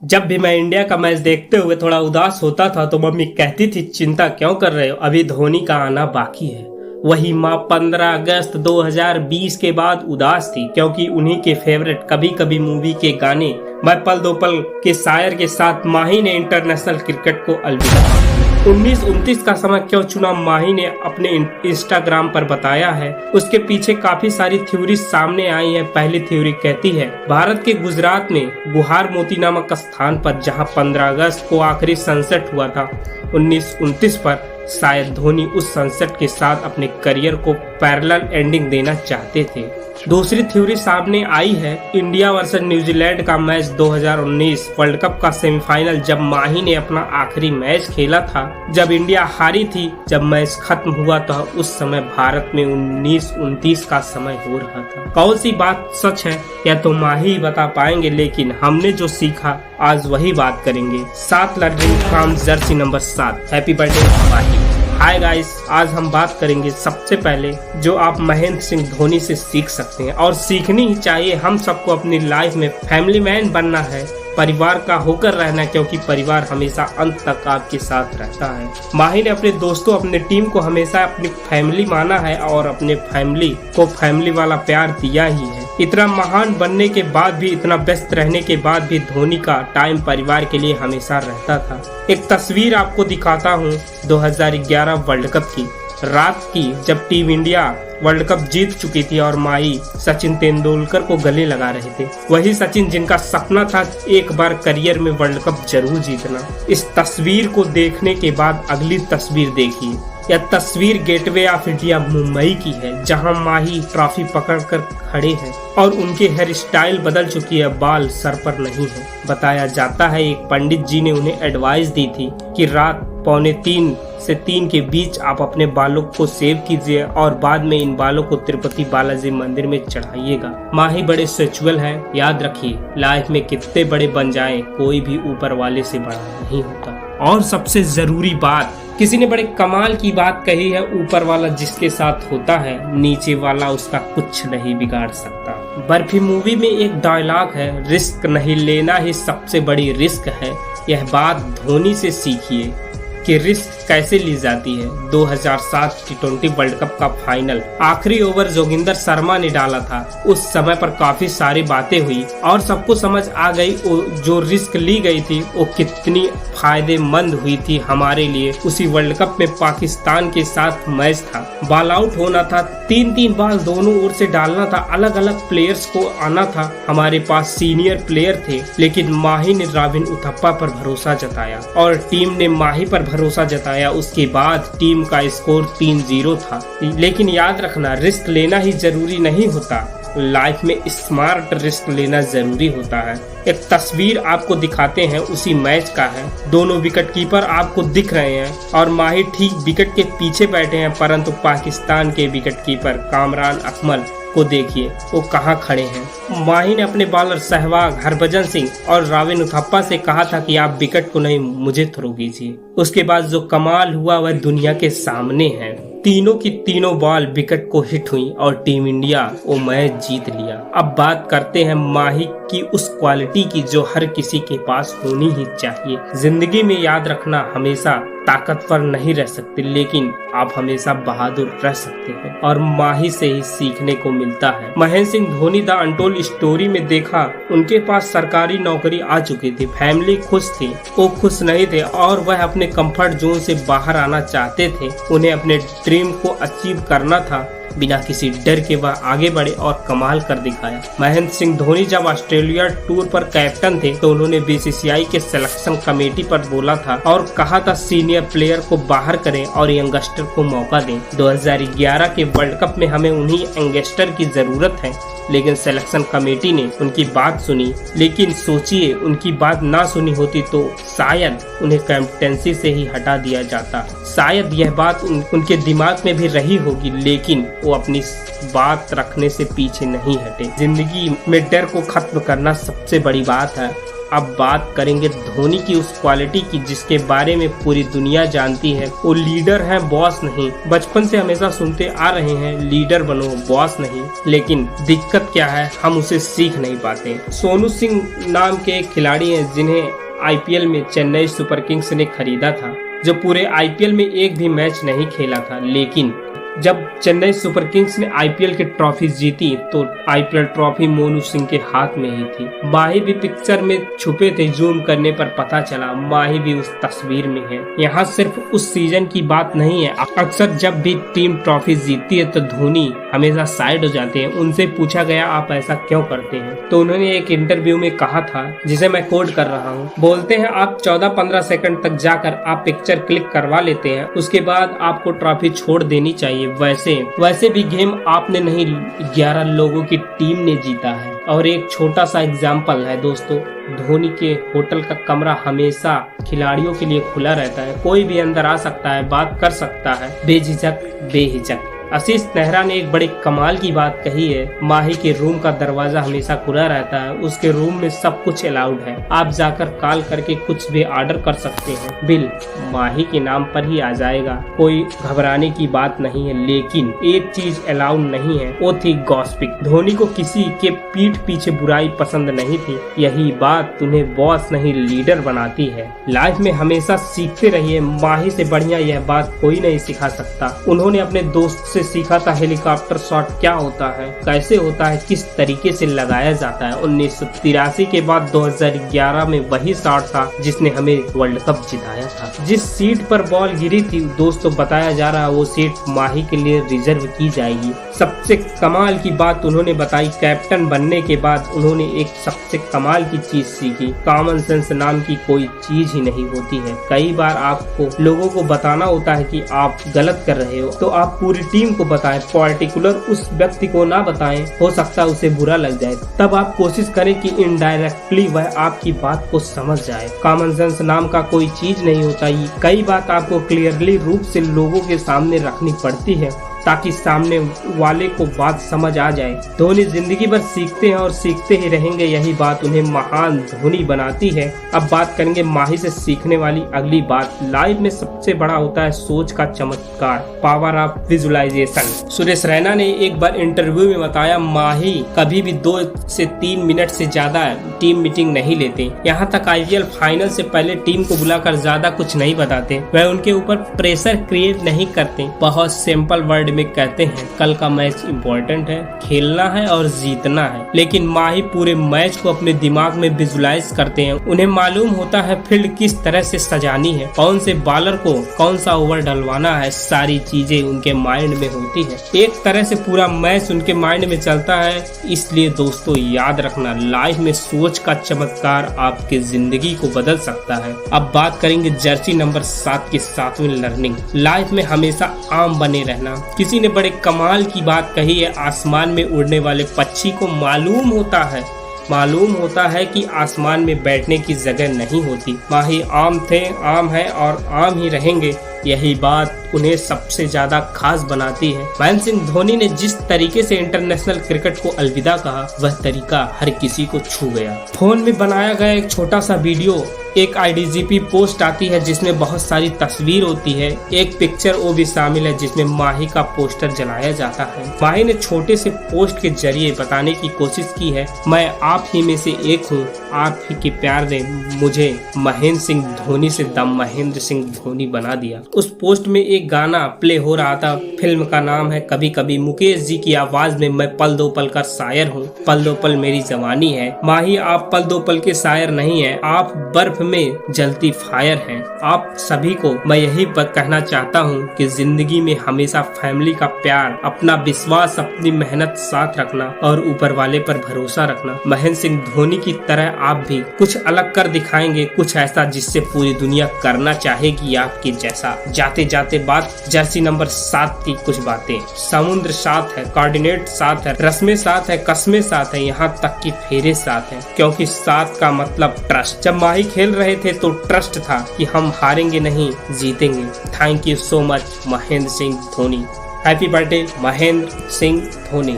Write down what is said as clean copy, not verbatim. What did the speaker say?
जब भी मैं इंडिया का मैच देखते हुए थोड़ा उदास होता था तो मम्मी कहती थी चिंता क्यों कर रहे हो, अभी धोनी का आना बाकी है। वही माँ 15 अगस्त 2020 के बाद उदास थी क्योंकि उन्हीं के फेवरेट कभी कभी मूवी के गाने मैं पल दो पल के शायर के साथ माही ने इंटरनेशनल क्रिकेट को अलविदा। 1929 का समय क्यों चुना, माही ने अपने इंस्टाग्राम पर बताया है। उसके पीछे काफी सारी थ्योरी सामने आई है। पहली थ्योरी कहती है भारत के गुजरात में गुहार मोती नामक स्थान पर जहां 15 अगस्त को आखिरी सनसेट हुआ था 1929 पर शायद धोनी उस सनसेट के साथ अपने करियर को पैरेलल एंडिंग देना चाहते थे। दूसरी थ्योरी सामने आई है इंडिया वर्सेस न्यूजीलैंड का मैच 2019 वर्ल्ड कप का सेमीफाइनल, जब माही ने अपना आखिरी मैच खेला था, जब इंडिया हारी थी, जब मैच खत्म हुआ तो उस समय भारत में 1929 का समय हो रहा था। कौन सी बात सच है या तो माही ही बता पाएंगे, लेकिन हमने जो सीखा आज वही बात करेंगे। 7 learning from Jersey number 7। Happy birthday Mahi. Hi guys, आज हम बात करेंगे सबसे पहले जो आप महेंद्र सिंह धोनी से सीख सकते हैं और सीखनी ही चाहिए। हम सबको अपनी लाइफ में फैमिली मैन बनना है, परिवार का होकर रहना, क्योंकि परिवार हमेशा अंत तक आपके साथ रहता है। माही ने अपने दोस्तों, अपने टीम को हमेशा अपनी फैमिली माना है और अपने फैमिली को फैमिली वाला प्यार दिया ही है। इतना महान बनने के बाद भी, इतना व्यस्त रहने के बाद भी धोनी का टाइम परिवार के लिए हमेशा रहता था। एक तस्वीर आपको दिखाता हूँ 2011 वर्ल्ड कप की रात की, जब टीम इंडिया वर्ल्ड कप जीत चुकी थी और माही सचिन तेंदुलकर को गले लगा रहे थे। वही सचिन जिनका सपना था एक बार करियर में वर्ल्ड कप जरूर जीतना। इस तस्वीर को देखने के बाद अगली तस्वीर देखिए। यह तस्वीर गेटवे ऑफ इंडिया मुंबई की है, जहां माही ट्रॉफी पकड़कर खड़े हैं और उनके हेयर स्टाइल बदल चुकी है, बाल सर पर नहीं है। बताया जाता है एक पंडित जी ने उन्हें एडवाइस दी थी कि रात 2:45 से 3 के बीच आप अपने बालों को सेव कीजिए और बाद में इन बालों को तिरुपति बालाजी मंदिर में चढ़ाइएगा। माही बड़े सेचुअल है, याद रखिए लाइफ में कितने बड़े बन जाएं, कोई भी ऊपर वाले से बड़ा नहीं होता। और सबसे जरूरी बात, किसी ने बड़े कमाल की बात कही है, ऊपर वाला जिसके साथ होता है नीचे वाला उसका कुछ नहीं बिगाड़ सकता। बर्फी मूवी में एक डायलॉग है, रिस्क नहीं लेना ही सबसे बड़ी रिस्क है। यह बात धोनी से सीखिए कि रिस्क कैसे ली जाती है। 2007 T20 वर्ल्ड कप का फाइनल, आखिरी ओवर जोगिंदर शर्मा ने डाला था। उस समय पर काफी सारी बातें हुई और सबको समझ आ गई जो रिस्क ली गई थी वो कितनी फायदेमंद हुई थी हमारे लिए। उसी वर्ल्ड कप में पाकिस्तान के साथ मैच था, बॉल आउट होना था, 3-3 बॉल दोनों ओर से डालना था, अलग अलग प्लेयर्स को आना था। हमारे पास सीनियर प्लेयर थे, लेकिन माही ने रॉबिन उथप्पा पर भरोसा जताया और टीम ने माही पर भरोसा जताया। उसके बाद टीम का स्कोर 3-0 था। लेकिन याद रखना, रिस्क लेना ही जरूरी नहीं होता, लाइफ में स्मार्ट रिस्क लेना जरूरी होता है। एक तस्वीर आपको दिखाते हैं उसी मैच का है। दोनों विकेट कीपर आपको दिख रहे हैं और माही ठीक विकेट के पीछे बैठे हैं, परंतु पाकिस्तान के विकेट कीपर कामरान अकमल को देखिए वो कहाँ खड़े हैं। माही ने अपने बॉलर सहवाग, हरभजन सिंह और रॉबिन उथप्पा से कहा था कि आप विकेट को नहीं, मुझे थ्रो कीजिए। उसके बाद जो कमाल हुआ वह दुनिया के सामने है। तीनों की तीनों बॉल विकेट को हिट हुई और टीम इंडिया वो मैच जीत लिया। अब बात करते हैं माही की उस क्वालिटी की जो हर किसी के पास होनी ही चाहिए। जिंदगी में याद रखना, हमेशा ताकतवर नहीं रह सकते, लेकिन आप हमेशा बहादुर रह सकते हैं और माही से ही सीखने को मिलता है। Mahendra Singh Dhoni the untold story में देखा, उनके पास सरकारी नौकरी आ चुकी थी, फैमिली खुश थी, वो खुश नहीं थे और वह अपने कंफर्ट जोन से बाहर आना चाहते थे। उन्हें अपने ड्रीम को अचीव करना था। बिना किसी डर के वह आगे बढ़े और कमाल कर दिखाया। महेंद्र सिंह धोनी जब ऑस्ट्रेलिया टूर पर कैप्टन थे तो उन्होंने बीसीसीआई के सिलेक्शन कमेटी पर बोला था और कहा था सीनियर प्लेयर को बाहर करें और यंगस्टर को मौका दें। 2011 के वर्ल्ड कप में हमें उन्हीं यंगस्टर की जरूरत है, लेकिन सिलेक्शन कमेटी ने उनकी बात सुनी। लेकिन सोचिए, उनकी बात ना सुनी होती तो शायद उन्हें कैप्टेंसी से ही हटा दिया जाता। शायद यह बात उनके दिमाग में भी रही होगी, लेकिन वो अपनी बात रखने से पीछे नहीं हटे। जिंदगी में डर को खत्म करना सबसे बड़ी बात है अब बात करेंगे धोनी की उस क्वालिटी की जिसके बारे में पूरी दुनिया जानती है। वो लीडर है, बॉस नहीं। बचपन से हमेशा सुनते आ रहे हैं लीडर बनो, बॉस नहीं। लेकिन दिक्कत क्या है, हम उसे सीख नहीं पाते। सोनू सिंह नाम के एक खिलाड़ी हैं जिन्हें आईपीएल में चेन्नई सुपर किंग्स ने खरीदा था, जो पूरे आईपीएल में एक भी मैच नहीं खेला था। लेकिन जब चेन्नई सुपर किंग्स ने आईपीएल की ट्रॉफी जीती तो आईपीएल ट्रॉफी मोनू सिंह के हाथ में ही थी। माही भी पिक्चर में छुपे थे, जूम करने पर पता चला माही भी उस तस्वीर में है। यहाँ सिर्फ उस सीजन की बात नहीं है, अक्सर जब भी टीम ट्रॉफी जीतती है तो धोनी हमेशा साइड हो जाते हैं। उनसे पूछा गया आप ऐसा क्यों करते हैं, तो उन्होंने एक इंटरव्यू में कहा था, जिसे मैं कोट कर रहा हूँ, बोलते हैं आप 14-15 सेकंड तक जाकर आप पिक्चर क्लिक करवा लेते हैं, उसके बाद आपको ट्रॉफी छोड़ देनी चाहिए। वैसे भी गेम आपने नहीं, 11 लोगों की टीम ने जीता है। और एक छोटा सा एग्जाम्पल है दोस्तों, धोनी के होटल का कमरा हमेशा खिलाड़ियों के लिए खुला रहता है। कोई भी अंदर आ सकता है, बात कर सकता है, बेझिझक बेहिचक। आशीष नेहरा ने एक बड़े कमाल की बात कही है, माही के रूम का दरवाजा हमेशा खुला रहता है, उसके रूम में सब कुछ अलाउड है। आप जाकर कॉल करके कुछ भी ऑर्डर कर सकते हैं, बिल माही के नाम पर ही आ जाएगा। कोई घबराने की बात नहीं है। लेकिन एक चीज अलाउड नहीं है, वो थी गॉसिपिंग। धोनी को किसी के पीठ पीछे बुराई पसंद नहीं थी। यही बात उन्हें बॉस नहीं लीडर बनाती है। लाइफ में हमेशा सीखते रहिए, माही से बढ़िया यह बात कोई नहीं सिखा सकता। उन्होंने अपने दोस्त से सीखा था हेलीकॉप्टर शॉट क्या होता है, कैसे होता है, किस तरीके से लगाया जाता है। 1983 के बाद 2011 में वही शॉट था जिसने हमें वर्ल्ड कप जिताया था। जिस सीट पर बॉल गिरी थी दोस्तों, बताया जा रहा है वो सीट माही के लिए रिजर्व की जाएगी। सबसे कमाल की बात उन्होंने बताई, कैप्टन बनने के बाद उन्होंने एक सबसे कमाल की चीज सीखी, कॉमन सेंस नाम की कोई चीज ही नहीं होती है। कई बार आपको लोगों को बताना होता है कि आप गलत कर रहे हो, तो आप पूरी टीम को बताएं, पर्टिकुलर उस व्यक्ति को ना बताएं, हो सकता है उसे बुरा लग जाए। तब आप कोशिश करें कि इनडायरेक्टली वह आपकी बात को समझ जाए। कॉमन सेंस नाम का कोई चीज नहीं होता। कई बात आपको क्लियरली रूप से लोगों के सामने रखनी पड़ती है ताकि सामने वाले को बात समझ आ जाए। धोनी जिंदगी भर सीखते हैं और सीखते ही रहेंगे, यही बात उन्हें महान धोनी बनाती है। अब बात करेंगे माही से सीखने वाली अगली बात। लाइफ में सबसे बड़ा होता है सोच का चमत्कार, power of visualisation. Suresh Raina ने एक बार इंटरव्यू में बताया, माही कभी भी 2 से 3 मिनट से ज्यादा टीम मीटिंग नहीं लेते। यहाँ तक आईपीएल फाइनल से पहले टीम को बुलाकर ज्यादा कुछ नहीं बताते। वह उनके ऊपर प्रेशर क्रिएट नहीं करते। बहुत सिंपल वर्ड में कहते हैं, कल का मैच इम्पोर्टेंट है, खेलना है और जीतना है। लेकिन माही पूरे मैच को अपने दिमाग में विजुलाइज करते हैं। उन्हें मालूम होता है फील्ड किस तरह से सजानी है, कौन से बॉलर को कौन सा ओवर डलवाना है, सारी चीजें उनके माइंड में होती है। एक तरह से पूरा मैच उनके माइंड में चलता है। इसलिए दोस्तों याद रखना, लाइफ में सोच का चमत्कार आपकी जिंदगी को बदल सकता है। अब बात करेंगे जर्सी नंबर 7 की 7वीं लर्निंग। लाइफ में हमेशा आम बने रहना। किसी ने बड़े कमाल की बात कही है, आसमान में उड़ने वाले पक्षी को मालूम होता है कि आसमान में बैठने की जगह नहीं होती। माही आम थे, आम है और आम ही रहेंगे। यही बात उन्हें सबसे ज्यादा खास बनाती है। महेंद्र सिंह धोनी ने जिस तरीके से इंटरनेशनल क्रिकेट को अलविदा कहा, वह तरीका हर किसी को छू गया। फोन में बनाया गया एक छोटा सा वीडियो, एक IDGP पोस्ट आती है जिसमें बहुत सारी तस्वीर होती है। एक पिक्चर वो भी शामिल है जिसमें माही का पोस्टर जलाया जाता है। माही ने छोटे से पोस्ट के जरिए बताने की कोशिश की है, मैं आप ही में से एक हूँ, आप ही के प्यार ने मुझे महेंद्र सिंह धोनी से दम महेंद्र सिंह धोनी बना दिया। उस पोस्ट में एक गाना प्ले हो रहा था, फिल्म का नाम है कभी कभी। मुकेश जी की आवाज में मैं पल दो पल का शायर हूँ, पल दो पल मेरी जवानी है। माही आप पल दो पल के शायर नहीं है, आप बर्फ में जलती फायर हैं। आप सभी को मैं यही कहना चाहता हूँ कि जिंदगी में हमेशा फैमिली का प्यार, अपना विश्वास, अपनी मेहनत साथ रखना और ऊपर वाले पर भरोसा रखना। महेंद्र सिंह धोनी की तरह आप भी कुछ अलग कर दिखाएंगे, कुछ ऐसा जिससे पूरी दुनिया करना चाहेगी आपके जैसा। जाते जाते बात जर्सी नंबर 7 की कुछ बातें। समुद्र साथ है, कोऑर्डिनेट साथ है, रस्में साथ है, कस्में साथ है, यहाँ तक कि फेरे साथ है, क्योंकि साथ का मतलब ट्रस्ट। जब माही खेल रहे थे तो ट्रस्ट था कि हम हारेंगे नहीं, जीतेंगे। Thank you so much Mahendra Singh Dhoni. Happy birthday Mahendra Singh Dhoni.